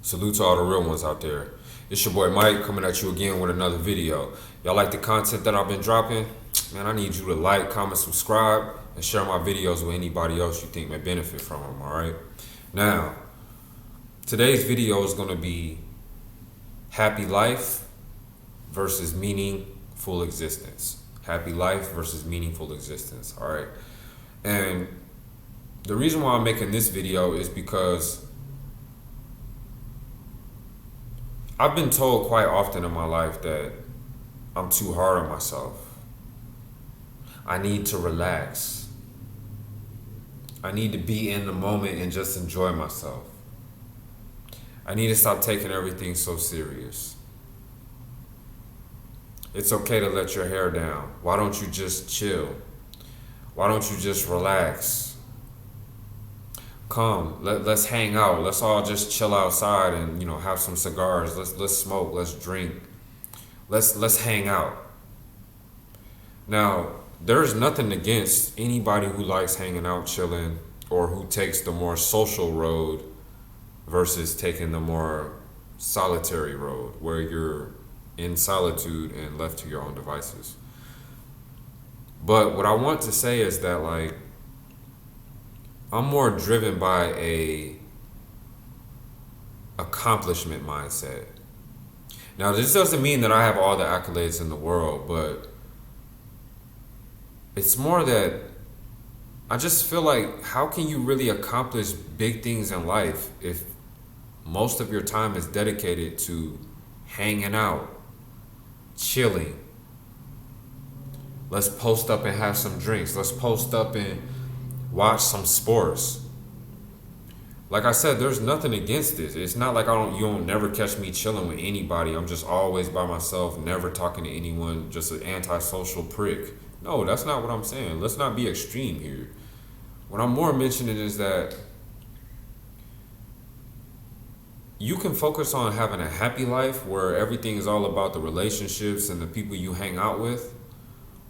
Salute to all the real ones out there. It's your boy Mike coming at you again with another video. Y'all like the content that I've been dropping? Man, I need you to like, comment, subscribe, and share my videos with anybody else you think may benefit from them, alright? Now, today's video is going to be happy life versus meaningful existence. Happy life versus meaningful existence, alright? And the reason why I'm making this video is because I've been told quite often in my life that I'm too hard on myself. I need to relax. I need to be in the moment and just enjoy myself. I need to stop taking everything so serious. It's okay to let your hair down. Why don't you just chill? Why don't you just relax? Come, let's hang out. Let's all just chill outside and have some cigars. Let's smoke. Let's drink. Let's hang out. Now, there's nothing against anybody who likes hanging out, chilling, or who takes the more social road versus taking the more solitary road, where you're in solitude and left to your own devices. But what I want to say is that I'm more driven by a accomplishment mindset. Now, this doesn't mean that I have all the accolades in the world, but it's more that I just feel like, how can you really accomplish big things in life if most of your time is dedicated to hanging out, chilling? Let's post up and have some drinks. Let's post up and watch some sports. Like I said, there's nothing against this. It's not like you don't never catch me chilling with anybody. I'm just always by myself, never talking to anyone, just an antisocial prick. No, that's not what I'm saying. Let's not be extreme here. What I'm more mentioning is that you can focus on having a happy life where everything is all about the relationships and the people you hang out with,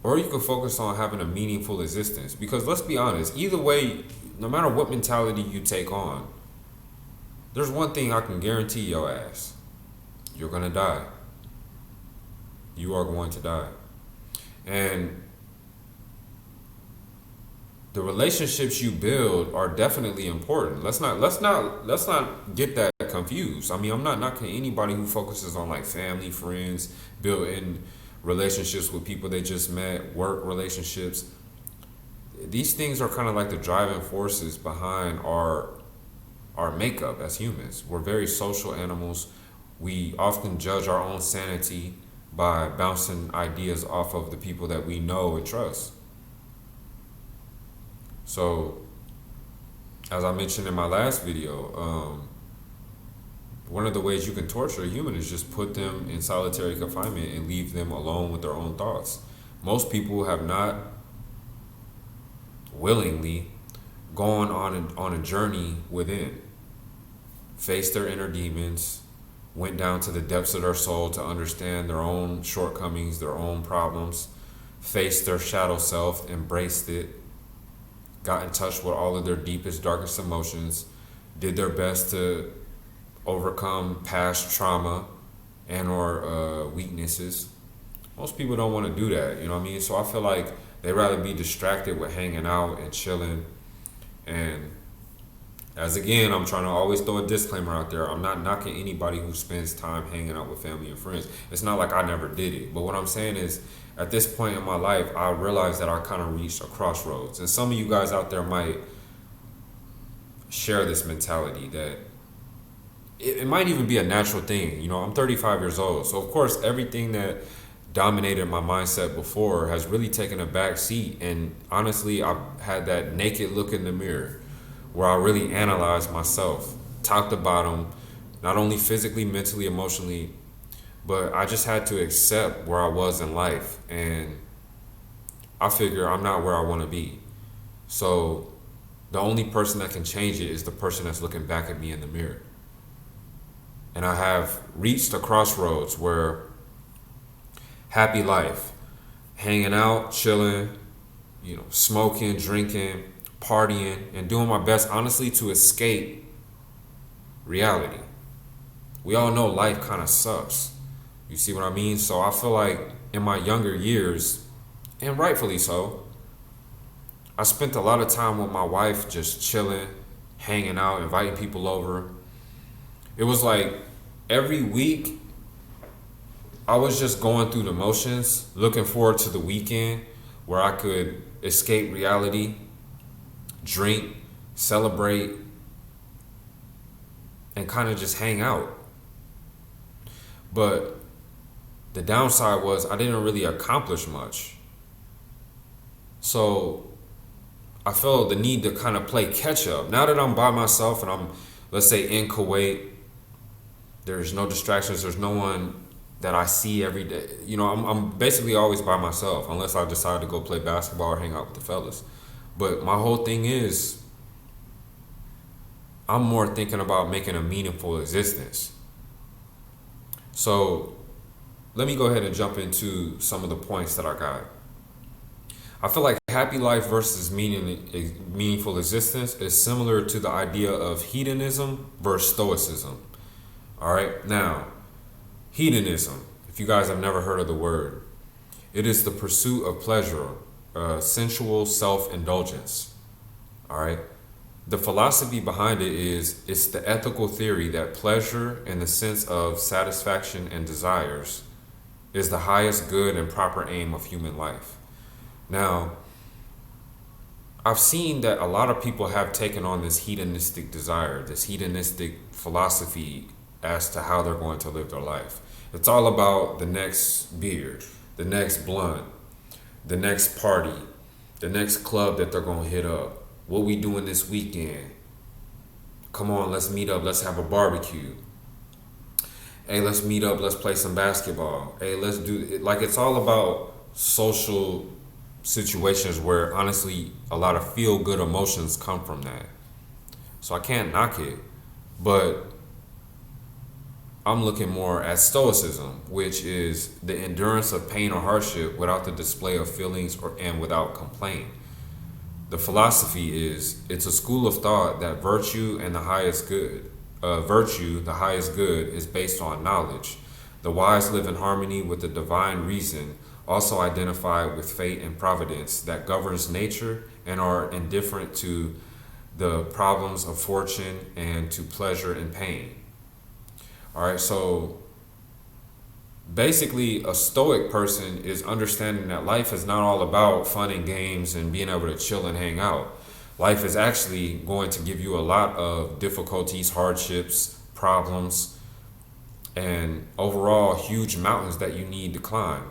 or you can focus on having a meaningful existence. Because let's be honest, either way, no matter what mentality you take on, there's one thing I can guarantee your ass. You're going to die. You are going to die. And the relationships you build are definitely important. Let's not get that confused. I mean, I'm not knocking anybody who focuses on family, friends, building relationships with people they just met, work relationships. These things are kind of like the driving forces behind our makeup as humans. We're very social animals. We often judge our own sanity by bouncing ideas off of the people that we know and trust. So, as I mentioned in my last video, one of the ways you can torture a human is just put them in solitary confinement and leave them alone with their own thoughts. Most people have not willingly gone on a journey within, faced their inner demons, went down to the depths of their soul to understand their own shortcomings, their own problems, faced their shadow self, embraced it, got in touch with all of their deepest, darkest emotions, did their best to overcome past trauma and or weaknesses. Most people don't want to do that, you know what I mean? So I feel like they'd rather be distracted with hanging out and chilling. And as again, I'm trying to always throw a disclaimer out there. I'm not knocking anybody who spends time hanging out with family and friends. It's not like I never did it. But what I'm saying is, at this point in my life, I realized that I kind of reached a crossroads. And some of you guys out there might share this mentality that it might even be a natural thing. I'm 35 years old. So, of course, everything that dominated my mindset before has really taken a back seat. And honestly, I've had that naked look in the mirror where I really analyzed myself, top to bottom, not only physically, mentally, emotionally, but I just had to accept where I was in life. And I figure I'm not where I want to be. So the only person that can change it is the person that's looking back at me in the mirror. And I have reached a crossroads where happy life, hanging out, chilling, smoking, drinking, partying, and doing my best, honestly, to escape reality. We all know life kind of sucks. You see what I mean? So I feel like in my younger years, and rightfully so, I spent a lot of time with my wife just chilling, hanging out, inviting people over. It was like every week I was just going through the motions, looking forward to the weekend where I could escape reality, drink, celebrate, and kind of just hang out. But the downside was I didn't really accomplish much. So I felt the need to kind of play catch up. Now that I'm by myself and I'm, let's say, in Kuwait, there's no distractions, there's no one that I see every day. You know, I'm basically always by myself unless I decide to go play basketball or hang out with the fellas. But my whole thing is I'm more thinking about making a meaningful existence. So let me go ahead and jump into some of the points that I got. I feel like happy life versus meaningful existence is similar to the idea of hedonism versus stoicism. All right, now, hedonism, if you guys have never heard of the word, it is the pursuit of pleasure, sensual self-indulgence. All right, the philosophy behind it is it's the ethical theory that pleasure in the sense of satisfaction and desires is the highest good and proper aim of human life. Now, I've seen that a lot of people have taken on this hedonistic desire, this hedonistic philosophy as to how they're going to live their life. It's all about the next beer, the next blunt, the next party, the next club that they're going to hit up. What we doing this weekend? Come on, let's meet up. Let's have a barbecue. Hey, let's meet up. Let's play some basketball. Hey, let's do it. Like, it's all about social situations where honestly a lot of feel good emotions come from that. So I can't knock it. But I'm looking more at stoicism, which is the endurance of pain or hardship without the display of feelings and without complaint. The philosophy is it's a school of thought that virtue, the highest good, is based on knowledge. The wise live in harmony with the divine reason, also identified with fate and providence that governs nature and are indifferent to the problems of fortune and to pleasure and pain. All right, so basically a stoic person is understanding that life is not all about fun and games and being able to chill and hang out. Life is actually going to give you a lot of difficulties, hardships, problems, and overall huge mountains that you need to climb.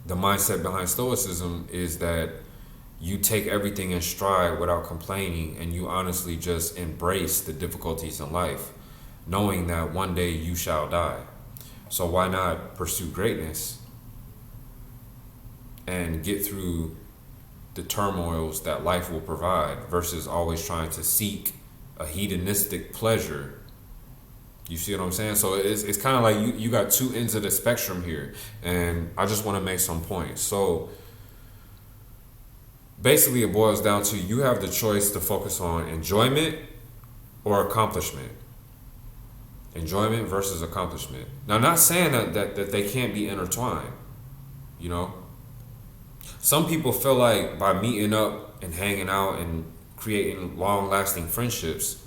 The mindset behind stoicism is that you take everything in stride without complaining and you honestly just embrace the difficulties in life, knowing that one day you shall die. So why not pursue greatness and get through the turmoils that life will provide versus always trying to seek a hedonistic pleasure. You see what I'm saying? So it's kind of like you got two ends of the spectrum here, and I just want to make some points. So basically it boils down to you have the choice to focus on enjoyment or accomplishment. Enjoyment versus accomplishment. Now, not saying that they can't be intertwined, you know. Some people feel like by meeting up and hanging out and creating long-lasting friendships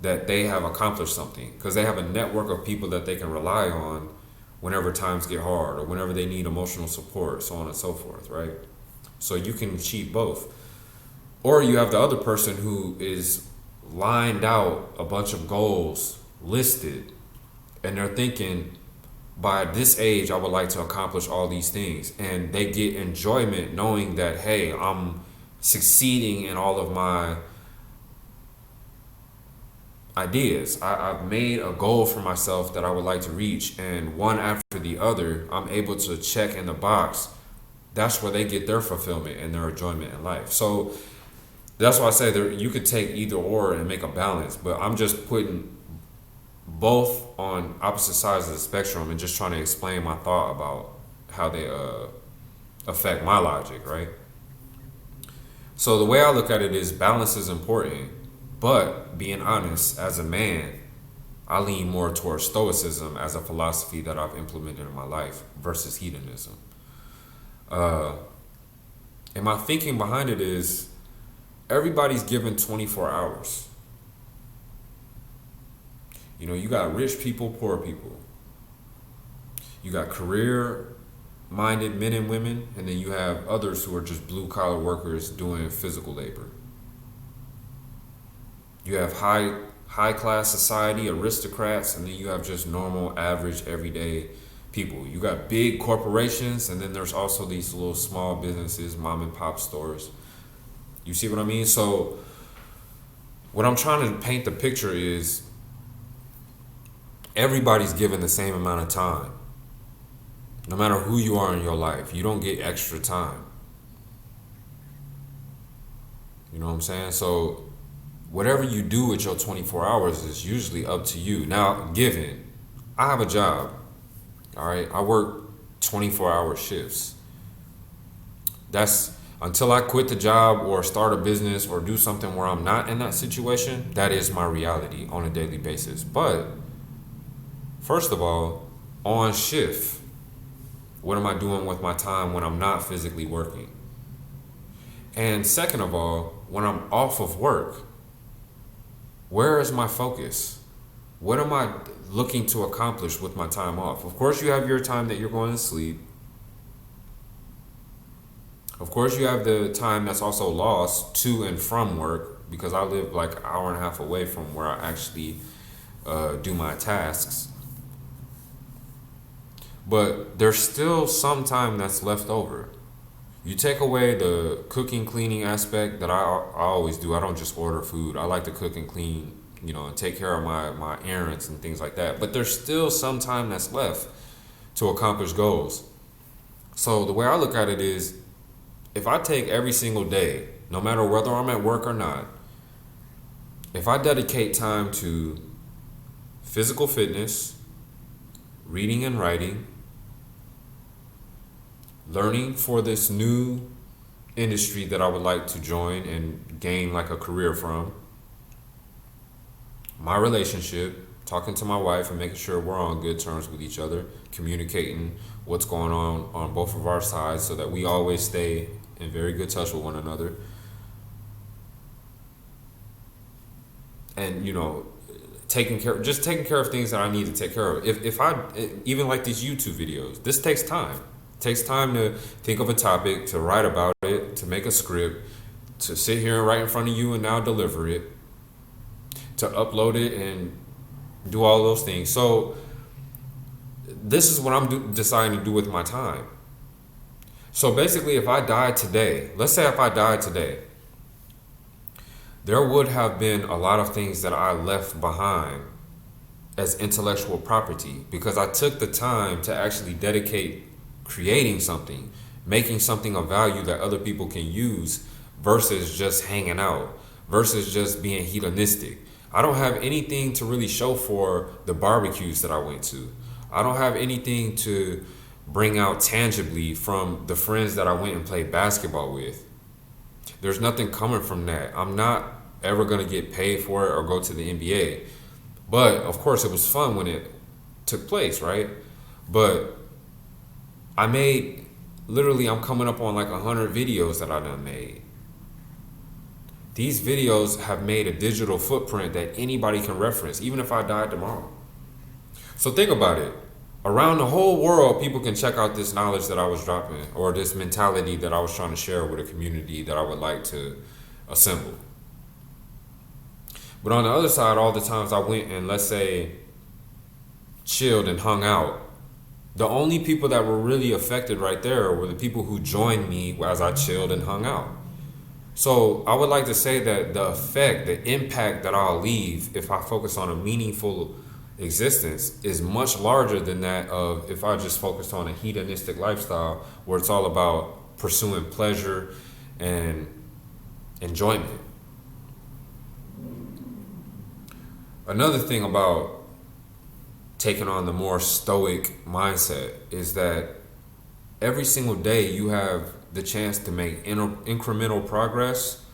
that they have accomplished something because they have a network of people that they can rely on whenever times get hard or whenever they need emotional support, so on and so forth, right? So you can achieve both. Or you have the other person who is lined out a bunch of goals listed and they're thinking by this age I would like to accomplish all these things, and they get enjoyment knowing that, hey, I'm succeeding in all of my ideas. I've made a goal for myself that I would like to reach, and one after the other I'm able to check in the box. That's where they get their fulfillment and their enjoyment in life. So that's why I say there, you could take either or and make a balance, but I'm just putting both on opposite sides of the spectrum and just trying to explain my thought about how they affect my logic, right? So the way I look at it is balance is important, but being honest, as a man, I lean more towards Stoicism as a philosophy that I've implemented in my life versus hedonism. And my thinking behind it is everybody's given 24 hours. You know, you got rich people, poor people. You got career-minded men and women, and then you have others who are just blue-collar workers doing physical labor. You have high-class society, aristocrats, and then you have just normal, average, everyday people. You got big corporations, and then there's also these little small businesses, mom and pop stores. You see what I mean? So what I'm trying to paint the picture is everybody's given the same amount of time. No matter who you are in your life, you don't get extra time. You know what I'm saying? So whatever you do with your 24 hours is usually up to you. Now, given I have a job, all right, I work 24-hour shifts. That's until I quit the job or start a business or do something where I'm not in that situation. That is my reality on a daily basis. But first of all, on shift, what am I doing with my time when I'm not physically working? And second of all, when I'm off of work, where is my focus? What am I looking to accomplish with my time off? Of course, you have your time that you're going to sleep. Of course, you have the time that's also lost to and from work, because I live like an hour and a half away from where I actually do my tasks. But there's still some time that's left over. You take away the cooking, cleaning aspect that I always do. I don't just order food. I like to cook and clean, you know, and take care of my errands and things like that. But there's still some time that's left to accomplish goals. So the way I look at it is, if I take every single day, no matter whether I'm at work or not, if I dedicate time to physical fitness, reading and writing, learning for this new industry that I would like to join and gain like a career from, my relationship, talking to my wife and making sure we're on good terms with each other, communicating what's going on both of our sides so that we always stay in very good touch with one another. And, you know, taking care of things that I need to take care of. If I, even like these YouTube videos, this takes time. It takes time to think of a topic, to write about it, to make a script, to sit here and write in front of you and now deliver it, to upload it and do all those things. So this is what I'm deciding to do with my time. So basically, if I died today, let's say if I died today, there would have been a lot of things that I left behind as intellectual property because I took the time to actually dedicate creating something, making something of value that other people can use versus just hanging out, versus just being hedonistic. I don't have anything to really show for the barbecues that I went to. I don't have anything to bring out tangibly from the friends that I went and played basketball with. There's nothing coming from that. I'm not ever going to get paid for it or go to the NBA. But of course it was fun when it took place, right? But I made, literally I'm coming up on like 100 videos that I done made. These videos have made a digital footprint that anybody can reference, even if I died tomorrow. So think about it. Around the whole world, people can check out this knowledge that I was dropping, or this mentality that I was trying to share with a community that I would like to assemble. But on the other side, all the times I went and, let's say, chilled and hung out, the only people that were really affected right there were the people who joined me as I chilled and hung out. So I would like to say that the effect, the impact that I'll leave if I focus on a meaningful existence is much larger than that of if I just focused on a hedonistic lifestyle where it's all about pursuing pleasure and enjoyment. Another thing about taking on the more stoic mindset is that every single day you have the chance to make incremental progress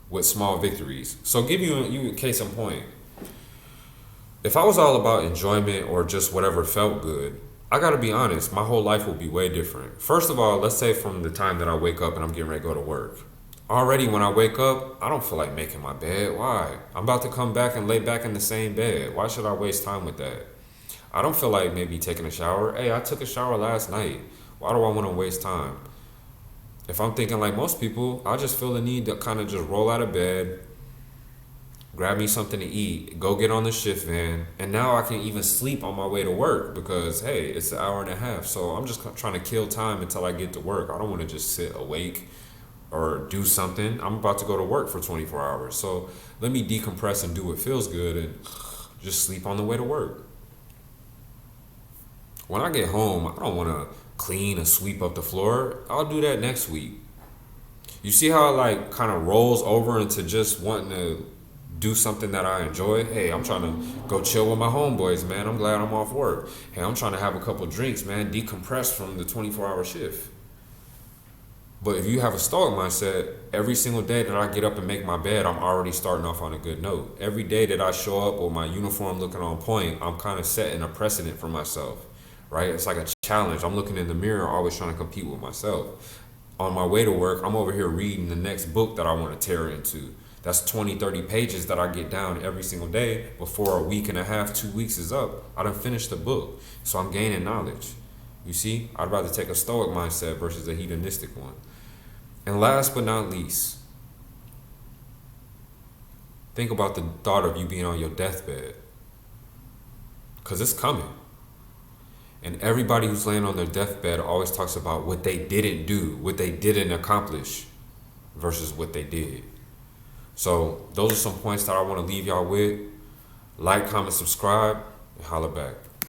with small victories. So give you a case in point. If I was all about enjoyment or just whatever felt good, I gotta be honest, my whole life would be way different. First of all, let's say from the time that I wake up and I'm getting ready to go to work. Already when I wake up, I don't feel like making my bed. Why? I'm about to come back and lay back in the same bed. Why should I waste time with that? I don't feel like maybe taking a shower. Hey, I took a shower last night. Why do I want to waste time? If I'm thinking like most people, I just feel the need to kind of just roll out of bed, grab me something to eat, go get on the shift van, and now I can even sleep on my way to work because, hey, it's an hour and a half. So I'm just trying to kill time until I get to work. I don't want to just sit awake or do something. I'm about to go to work for 24 hours. So let me decompress and do what feels good and just sleep on the way to work. When I get home, I don't want to clean and sweep up the floor. I'll do that next week. You see how it like kind of rolls over into just wanting to do something that I enjoy? Hey, I'm trying to go chill with my homeboys, man. I'm glad I'm off work. Hey, I'm trying to have a couple drinks, man. Decompress from the 24-hour shift. But if you have a Stoic mindset, every single day that I get up and make my bed, I'm already starting off on a good note. Every day that I show up with my uniform looking on point, I'm kind of setting a precedent for myself, right? It's like a challenge. I'm looking in the mirror, always trying to compete with myself. On my way to work, I'm over here reading the next book that I want to tear into. That's 20, 30 pages that I get down every single day. Before a week and a half, 2 weeks is up, I done finished the book. So I'm gaining knowledge. You see, I'd rather take a Stoic mindset versus a hedonistic one. And last but not least, think about the thought of you being on your deathbed. Because it's coming. And everybody who's laying on their deathbed always talks about what they didn't do, what they didn't accomplish versus what they did. So those are some points that I want to leave y'all with. Like, comment, subscribe, and holla back.